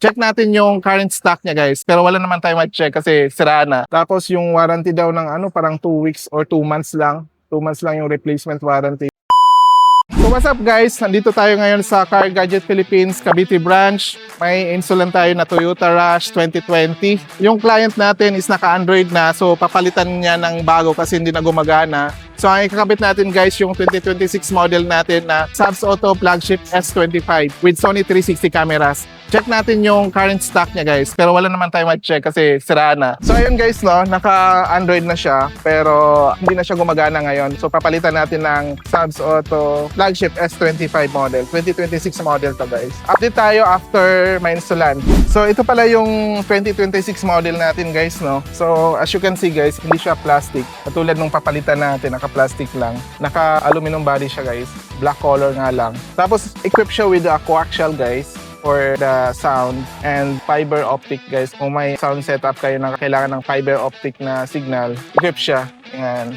Check natin yung current stock niya guys, pero wala naman tayo mag-check kasi sira na. Tapos yung warranty daw ng parang 2 weeks or 2 months lang. 2 months lang yung replacement warranty. So what's up guys? Nandito tayo ngayon sa Car Gadget Philippines, Cavite branch. May install tayo na Toyota Rush 2020. Yung client natin is naka-Android na, so papalitan niya ng bago kasi hindi na gumagana. So ang ikakabit natin guys yung 2026 model natin na Sabs Auto Flagship S25 with Sony 360 cameras. Check natin yung current stock niya guys, pero wala naman tayo mag-check kasi sira na. So ayun guys, no, naka-Android na siya pero hindi na siya gumagana ngayon. So papalitan natin ng Sabs Auto Flagship S25 model, 2026 model to guys. Update tayo after ma-installan. So ito pala yung 2026 model natin guys, no. So as you can see guys, hindi siya plastic. Katulad nung papalitan natin, naka-plastic lang. Naka-aluminum body siya guys. Black color nga lang. Tapos equipped siya with a coaxial guys for the sound and fiber optic guys. Kung may sound setup kayo na kailangan ng fiber optic na signal, equipped siya. Yan.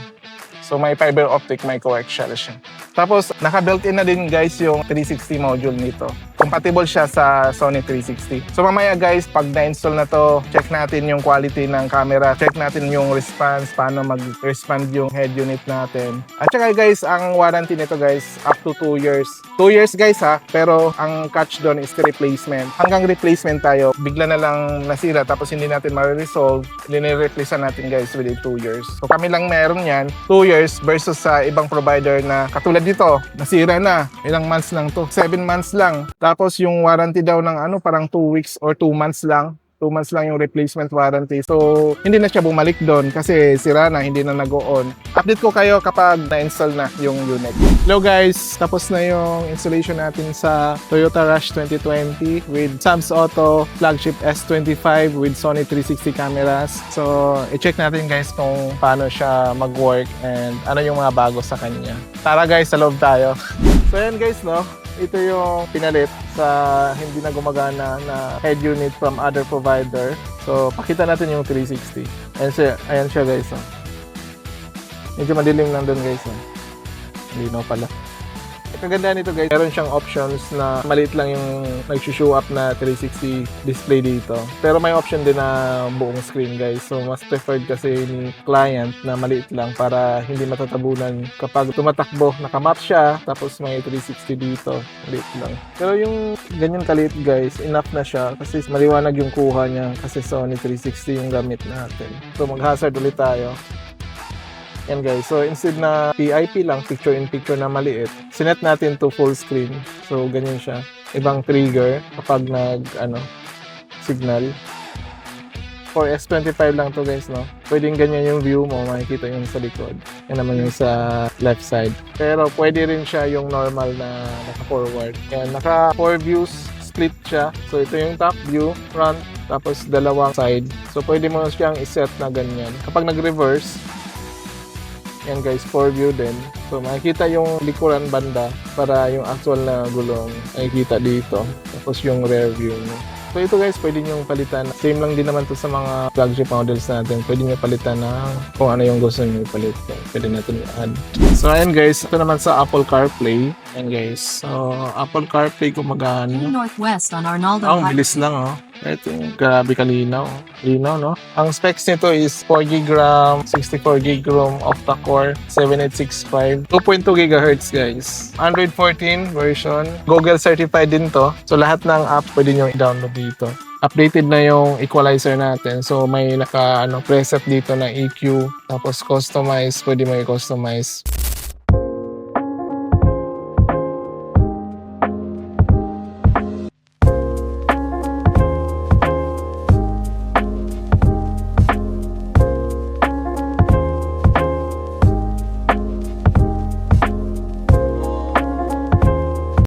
So may fiber optic, may coaxial siya. Tapos naka-built-in na din guys yung 360 module nito. Compatible siya sa Sony 360. So mamaya guys, pag na-install na to, check natin yung quality ng camera, check natin yung response, paano mag-respond yung head unit natin. At saka guys, ang warranty nito guys, up to 2 years. 2 years guys ha, pero ang catch doon is the replacement. Hanggang replacement tayo, bigla na lang nasira tapos hindi natin ma-resolve, nire-replacean natin guys within 2 years. So kami lang meron yan, 2 years versus sa ibang provider na katulad dito, nasira na, ilang months lang to, 7 months lang. Tapos yung warranty daw ng parang 2 weeks or 2 months lang. 2 months lang yung replacement warranty. So, hindi na siya bumalik doon kasi sira na, hindi na nag-on. Update ko kayo kapag na-install na yung unit. Hello guys, tapos na yung installation natin sa Toyota Rush 2020 with Sabs Auto Flagship S25 with Sony 360 cameras. So, i-check natin guys kung paano siya mag-work and ano yung mga bago sa kanya. Tara guys, sa loob tayo. So, ayan guys, no? Ito yung pinalit sa hindi na gumagana na head unit from other provider. So, pakita natin yung 360. Ayan siya guys. Oh. Medyo madilim lang doon guys. Oh. Linaw pala. Kagandaan nito guys, meron siyang options na maliit lang yung nag-show up na 360 display dito. Pero may option din na buong screen guys. So mas preferred kasi ni client na maliit lang para hindi matatabunan kapag tumatakbo. Nakamap siya, tapos may 360 dito. Maliit lang. Pero yung ganyan kaliit guys, enough na siya kasi maliwanag yung kuha niya kasi Sony 360 yung gamit natin. So mag-hazard ulit tayo. Yan guys, so instead na PIP lang, picture in picture na maliit, sinet natin to full screen. So ganyan siya. Ibang trigger kapag signal. For S25 lang to guys, no? Pwedeng ganyan yung view mo, makikita yung sa likod. Yan naman yung sa left side. Pero pwede rin siya yung normal na naka-forward. Yan, naka-4 views, split siya. So ito yung top view, front, tapos dalawang side. So pwede mo siyang iset na ganyan. Kapag nag-reverse, yan guys, 4 view din. So makikita yung likuran banda para yung actual na gulong makikita dito. Tapos yung rear view mo. So ito guys, pwede nyo palitan. Same lang din naman to sa mga flagship models natin. Pwede nyo palitan na kung ano yung gusto nyo palit. Pwede natin i-add. So ayan guys, ito naman sa Apple CarPlay. Ayan guys, so Apple CarPlay gumagana. Northwest on Arnaldo. Ang bilis lang oh. Ito yung grabe kalinaw. Linaw, no? Ang specs nito is 4GB RAM, 64GB ROM, octa-core, 7865, 2.2 GHz guys. Android 14 version. Google certified din to. So lahat ng app pwede nyo i-download dito. Updated na yung equalizer natin. So may preset dito na EQ. Tapos customize, pwede mo i-customize.